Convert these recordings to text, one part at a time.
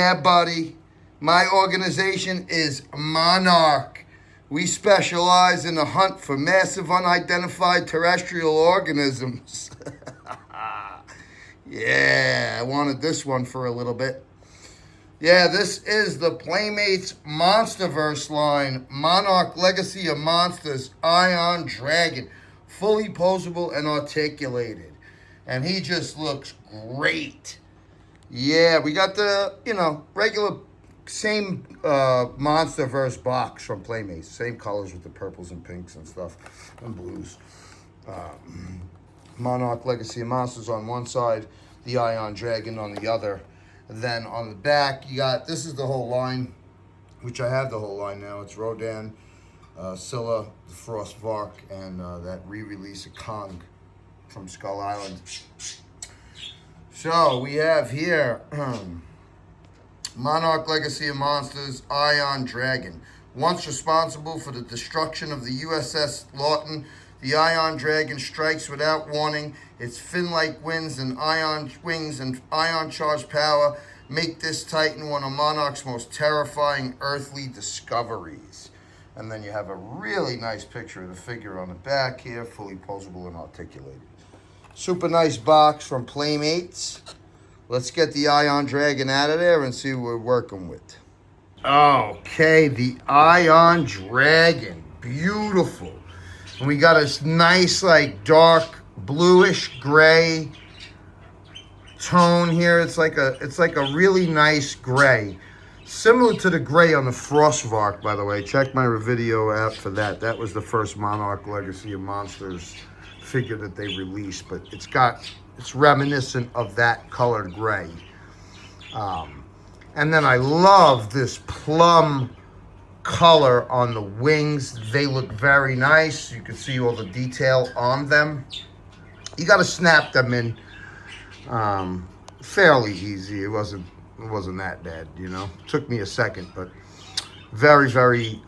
Yeah, buddy. My organization is Monarch. We specialize in the hunt for massive unidentified terrestrial organisms. Yeah, I wanted this one for a little bit. Yeah, this is the Playmates Monsterverse line. Monarch Legacy of Monsters Ion Dragon. Fully posable and articulated. And he just looks great. Yeah, we got the, regular same Monsterverse box from Playmates. Same colors with the purples and pinks and stuff and blues. Monarch Legacy of Monsters on one side, the Ion Dragon on the other. Then on the back, you got, this is the whole line, which I have the whole line now. It's Rodan, Scylla, the Frost Vark, and that re-release of Kong from Skull Island. So we have here Monarch Legacy of Monsters Ion Dragon. Once responsible for the destruction of the USS Lawton, the Ion Dragon strikes without warning. Its fin-like wings and ion-charged power make this Titan one of Monarch's most terrifying earthly discoveries. And then you have a really nice picture of the figure on the back here, fully posable and articulated. Super nice box from Playmates. Let's get the Ion Dragon out of there and see what we're working with. Okay, the Ion Dragon. Beautiful. And we got a nice, dark bluish gray tone here. It's like a really nice gray. Similar to the gray on the Frostvark, by the way. Check my video out for that. That was the first Monarch Legacy of Monsters figure that they released, but it's reminiscent of that colored gray. And then I love this plum color on the wings. They look very nice. You can see all the detail on them. You got to snap them in fairly easy. It wasn't that bad, Took me a second, but very, very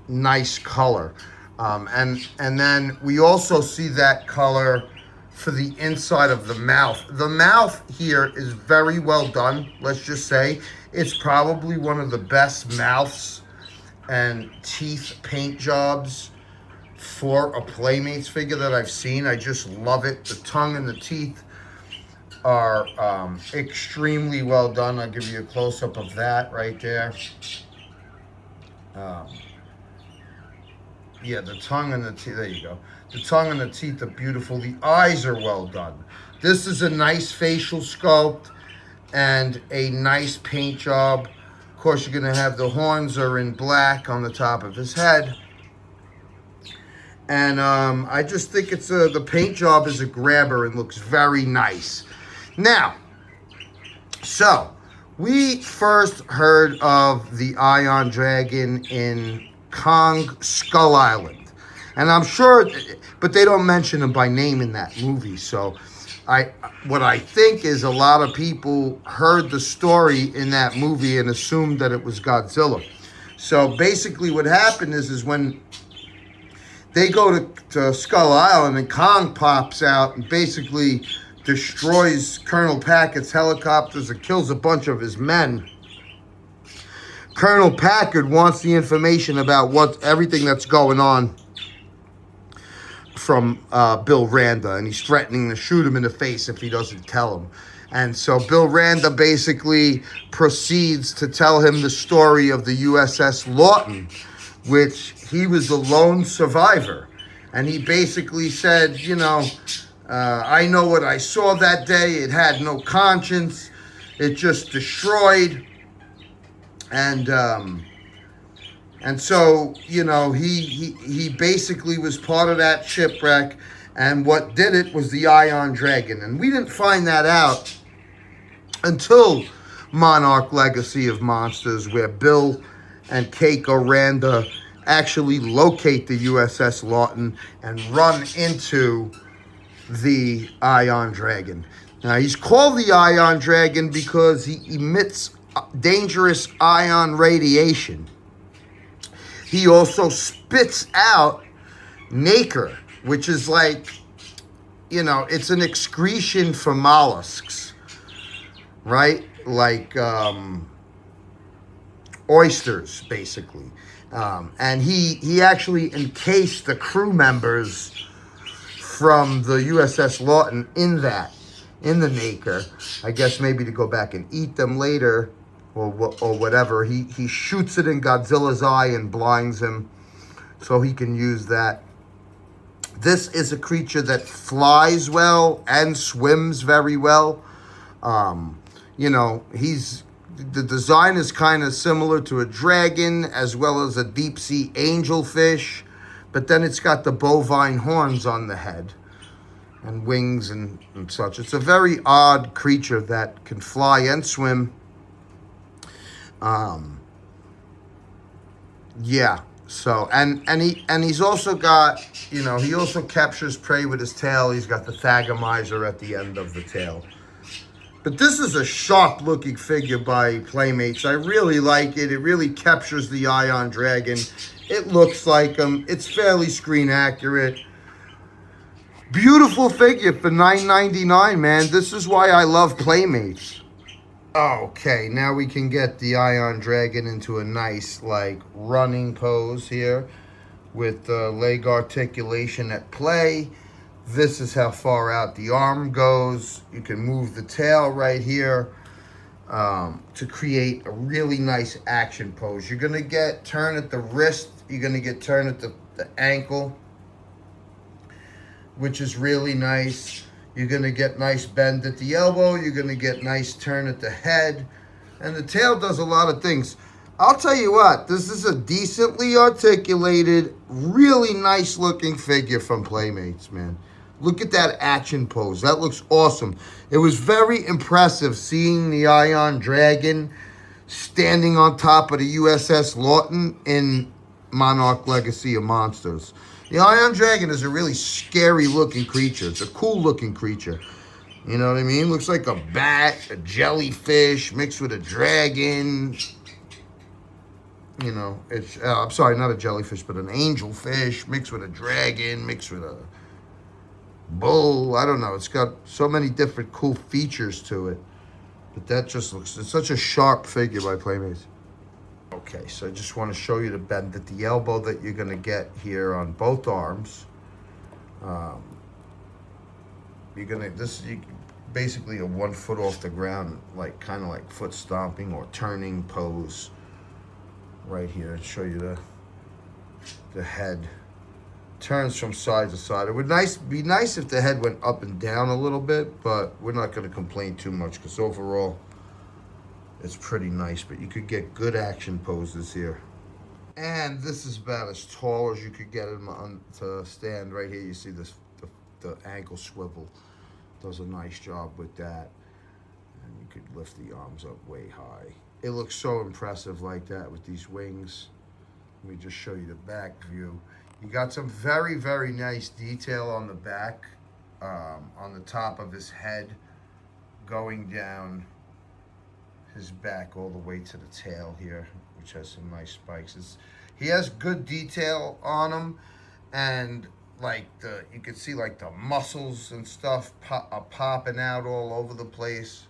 nice color. And then we also see that color for the inside of the mouth. The mouth here is very well done, let's just say. It's probably one of the best mouths and teeth paint jobs for a Playmates figure that I've seen. I just love it. The tongue and the teeth are extremely well done. I'll give you a close-up of that right there. Yeah, the tongue and the teeth, there you go. The tongue and the teeth are beautiful. The eyes are well done. This is a nice facial sculpt and a nice paint job. Of course, you're going to have the horns are in black on the top of his head. And I just think it's the paint job is a grabber and looks very nice. Now, so we first heard of the Ion Dragon in Kong Skull Island, and I'm sure, but they don't mention him by name in that movie. So what I think is a lot of people heard the story in that movie and assumed that it was Godzilla. So basically what happened is when they go to Skull Island and Kong pops out and basically destroys Colonel Packard's helicopters and kills a bunch of his men, Colonel Packard wants the information about everything that's going on from Bill Randa, and he's threatening to shoot him in the face if he doesn't tell him. And so Bill Randa basically proceeds to tell him the story of the USS Lawton, which he was the lone survivor. And he basically said, I know what I saw that day. It had no conscience. It just destroyed. And so, he basically was part of that shipwreck, and what did it was the Ion Dragon. And we didn't find that out until Monarch Legacy of Monsters, where Bill and Keiko Randa actually locate the USS Lawton and run into the Ion Dragon. Now, he's called the Ion Dragon because he emits dangerous ion radiation. He also spits out nacre, which is it's an excretion for mollusks, right? like oysters, basically. And he actually encased the crew members from the USS Lawton in the Naker. I guess maybe to go back and eat them later, or whatever. He shoots it in Godzilla's eye and blinds him, so he can use that. This is a creature that flies well and swims very well. You know, the design is kind of similar to a dragon as well as a deep sea angelfish, but then it's got the bovine horns on the head and wings and such. It's a very odd creature that can fly and swim. Yeah. So he's also got, you know, he also captures prey with his tail. He's got the thagomizer at the end of the tail. But this is a sharp looking figure by Playmates. I really like it. It really captures the Ion Dragon. It looks like him. It's fairly screen accurate. Beautiful figure for $9.99, man. This is why I love Playmates. Okay, now we can get the Ion Dragon into a nice, like, running pose here with the leg articulation at play. This is how far out the arm goes. You can move the tail right here to create a really nice action pose. You're going to get turn at the wrist. You're going to get turn at the ankle, which is really nice. You're going to get nice bend at the elbow. You're going to get nice turn at the head. And the tail does a lot of things. I'll tell you what, this is a decently articulated, really nice looking figure from Playmates, man. Look at that action pose. That looks awesome. It was very impressive seeing the Ion Dragon standing on top of the USS Lawton in Monarch Legacy of Monsters. The Ion Dragon is a really scary looking creature. It's a cool looking creature. You know what I mean? Looks like a bat, a jellyfish mixed with a dragon. You know, it's, I'm sorry, not a jellyfish, but an angelfish mixed with a dragon, mixed with a bull. I don't know. It's got so many different cool features to it. But that just looks, it's such a sharp figure by Playmates. Okay, so I just want to show you the bend at the elbow that you're going to get here on both arms. You're going to, this is basically a 1 foot off the ground, like kind of like foot stomping or turning pose right here. I'll show you the head. Turns from side to side. It would be nice if the head went up and down a little bit, but we're not going to complain too much because overall it's pretty nice. But you could get good action poses here. And this is about as tall as you could get him on to stand. Right here you see this the ankle swivel. Does a nice job with that. And you could lift the arms up way high. It looks so impressive like that with these wings. Let me just show you the back view. You got some very, very nice detail on the back, on the top of his head, going down his back all the way to the tail here, which has some nice spikes. He has good detail on him, and like you can see like the muscles and stuff are popping out all over the place.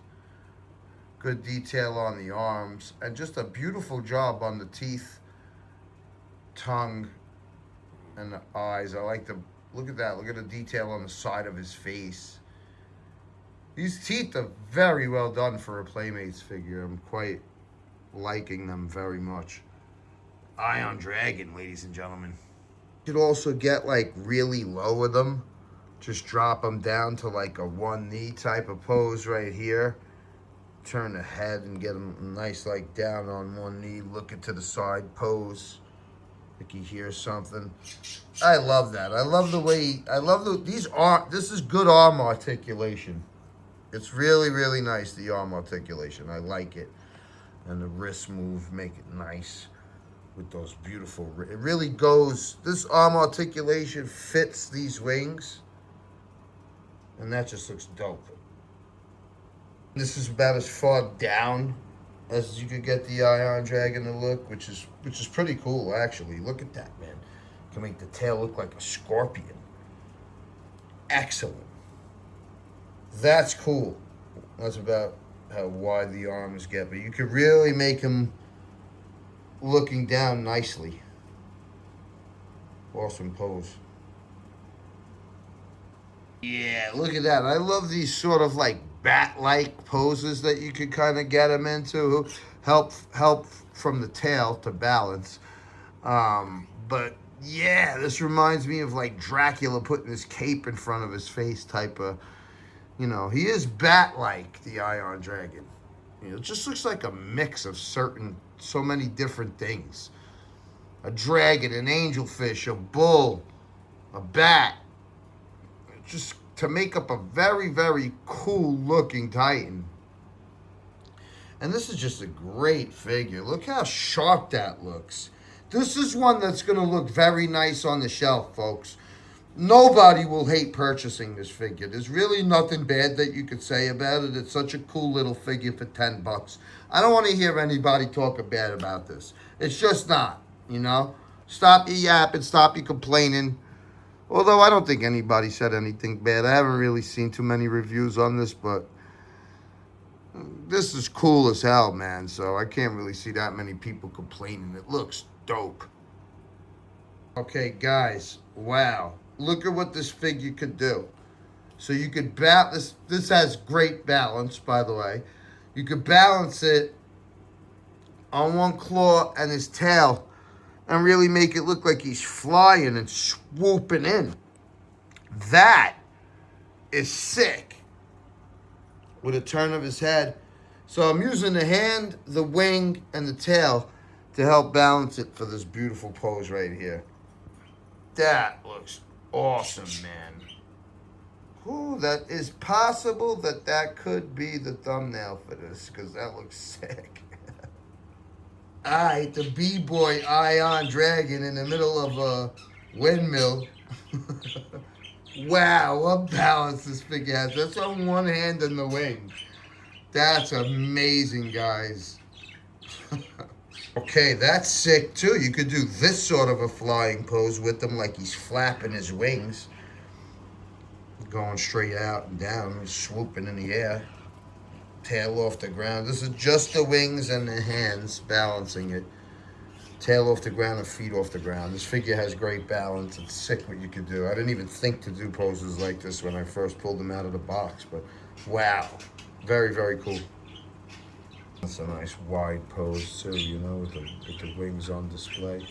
Good detail on the arms, and just a beautiful job on the teeth, tongue, and the eyes. I like the, look at that. Look at the detail on the side of his face. These teeth are very well done for a Playmates figure. I'm quite liking them very much. Ion Dragon, ladies and gentlemen. You could also get like really low with them. Just drop them down to like a one knee type of pose right here. Turn the head and get them nice like down on one knee, looking to the side pose. Like you hear something. I love that. I love the way, this is good arm articulation. It's really, really nice, the arm articulation. I like it. And the wrist move make it nice with those beautiful, it really goes, this arm articulation fits these wings. And that just looks dope. This is about as far down as you could get the Ion Dragon to look, which is pretty cool, actually. Look at that, man. You can make the tail look like a scorpion. Excellent. That's cool. That's about how wide the arms get, but you could really make him looking down nicely. Awesome pose. Yeah, look at that. I love these sort of like bat-like poses that you could kind of get him into. Help from the tail to balance. But yeah, this reminds me of like Dracula putting his cape in front of his face type of, you know, he is bat-like, the Iron Dragon. You know, it just looks like a mix of so many different things. A dragon, an angelfish, a bull, a bat. Just to make up a very, very cool looking Titan. And this is just a great figure. Look how sharp that looks. This is one that's going to look very nice on the shelf, folks. Nobody will hate purchasing this figure. There's really nothing bad that you could say about it. It's such a cool little figure for 10 bucks. I don't want to hear anybody talk bad about this. It's just not, you know. Stop your yapping, stop your complaining. Although I don't think anybody said anything bad. I haven't really seen too many reviews on this, but this is cool as hell, man. So I can't really see that many people complaining. It looks dope. Okay, guys. Wow. Look at what this figure could do. So you could balance. This has great balance, by the way. You could balance it on one claw and his tail and really make it look like he's flying and swooping in. That is sick. With a turn of his head. So I'm using the hand, the wing, and the tail to help balance it for this beautiful pose right here. That looks awesome, man. Ooh, that is possible that could be the thumbnail for this, because that looks sick. Alright, the B-boy Ion Dragon in the middle of a windmill. Wow, what balance this figure has. That's on one hand and the wing. That's amazing, guys. Okay, that's sick too. You could do this sort of a flying pose with him, like he's flapping his wings. Going straight out and down, swooping in the air. Tail off the ground. This is just the wings and the hands balancing it. Tail off the ground and feet off the ground. This figure has great balance. It's sick what you could do. I didn't even think to do poses like this when I first pulled them out of the box, but wow. Very, very cool. That's a nice wide pose too, you know, with the wings on display.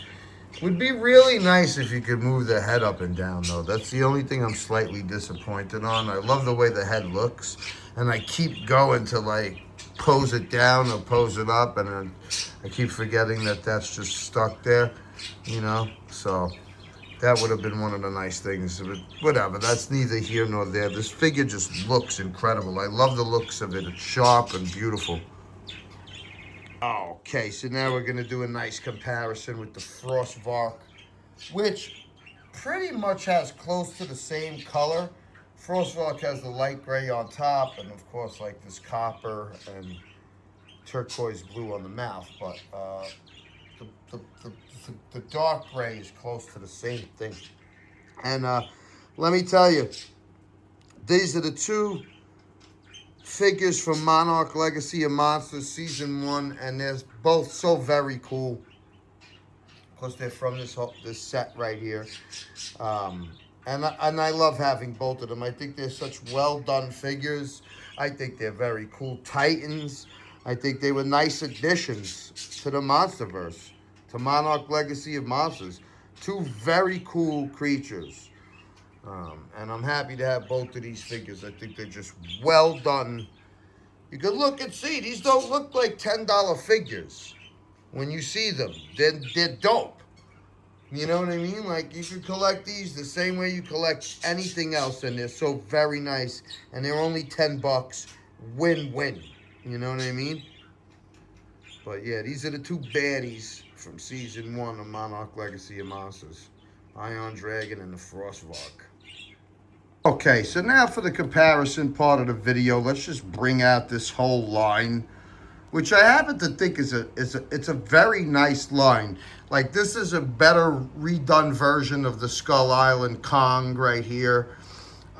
Would be really nice if you could move the head up and down, though. That's the only thing I'm slightly disappointed on. I love the way the head looks, and I keep going to, like, pose it down or pose it up, and then I keep forgetting that that's just stuck there, you know? So that would have been one of the nice things. But whatever, that's neither here nor there. This figure just looks incredible. I love the looks of it. It's sharp and beautiful. Okay, so now we're going to do a nice comparison with the Frostvark, which pretty much has close to the same color. Frostvark has the light gray on top and, of course, like this copper and turquoise blue on the mouth. But the dark gray is close to the same thing. And let me tell you, these are the two figures from Monarch Legacy of Monsters Season 1, and they're both so very cool. Of course, they're from this set right here. And I love having both of them. I think they're such well-done figures. I think they're very cool Titans. I think they were nice additions to the Monsterverse, to Monarch Legacy of Monsters. Two very cool creatures. And I'm happy to have both of these figures. I think they're just well done. You can look and see. These don't look like $10 figures when you see them. They're dope. You know what I mean? Like, you can collect these the same way you collect anything else, and they're so very nice. And they're only 10 bucks. Win-win. You know what I mean? But yeah, these are the two baddies from Season 1 of Monarch Legacy of Monsters. Iron Dragon and the Frostvark. Okay, so now for the comparison part of the video, let's just bring out this whole line, which I happen to think it's a very nice line. Like, this is a better redone version of the Skull Island Kong right here.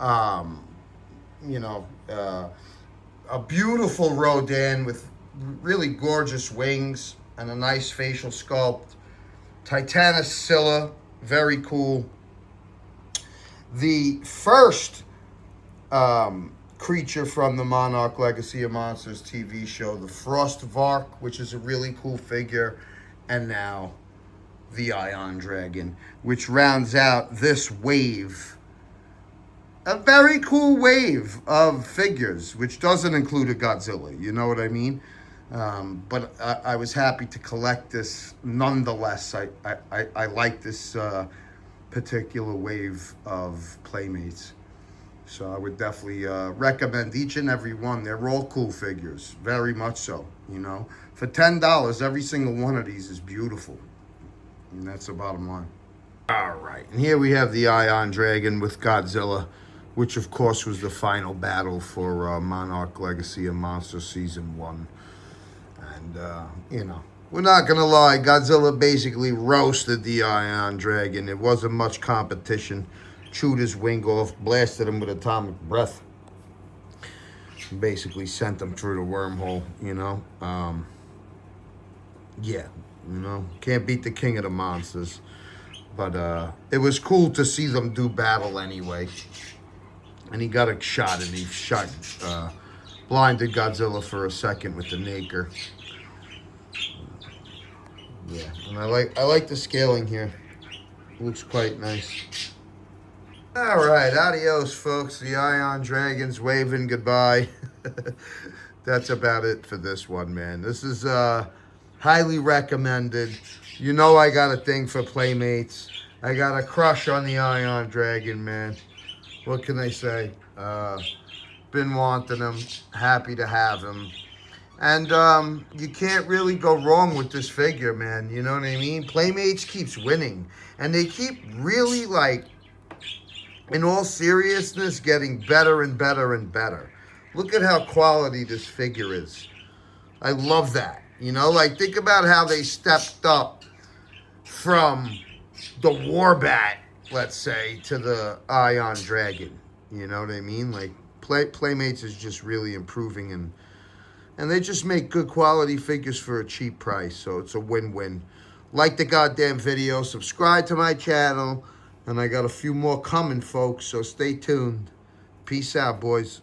You know, a beautiful Rodan with really gorgeous wings and a nice facial sculpt. Titanus Scylla, very cool. The first creature from the Monarch Legacy of Monsters TV show, the Frostvark, which is a really cool figure, and now the Ion Dragon, which rounds out this wave. A very cool wave of figures, which doesn't include a Godzilla, you know what I mean? But I was happy to collect this nonetheless. I like this particular wave of Playmates. So I would definitely recommend each and every one. They're all cool figures, very much so, you know. For $10, every single one of these is beautiful. And that's the bottom line. All right, and here we have the Ion Dragon with Godzilla, which of course was the final battle for Monarch Legacy of Monsters Season 1. And, you know, we're not going to lie, Godzilla basically roasted the Ion Dragon. It wasn't much competition. Chewed his wing off, blasted him with atomic breath. Basically sent him through the wormhole, you know. Yeah, you know, can't beat the king of the monsters. But it was cool to see them do battle anyway. And he got a shot, and he shot, blinded Godzilla for a second with the Naker. Yeah, and I like the scaling here. Looks quite nice. All right, adios, folks. The Ion Dragon's waving goodbye. That's about it for this one, man. This is highly recommended. You know I got a thing for Playmates. I got a crush on the Ion Dragon, man. What can I say? Been wanting him. Happy to have him. And you can't really go wrong with this figure, man. You know what I mean? Playmates keeps winning. And they keep really, like, in all seriousness, getting better and better and better. Look at how quality this figure is. I love that. You know, like, think about how they stepped up from the Warbat, let's say, to the Ion Dragon. You know what I mean? Like, Playmates is just really improving, and they just make good quality figures for a cheap price, so it's a win-win. Like the goddamn video, subscribe to my channel, and I got a few more coming, folks, so stay tuned. Peace out, boys.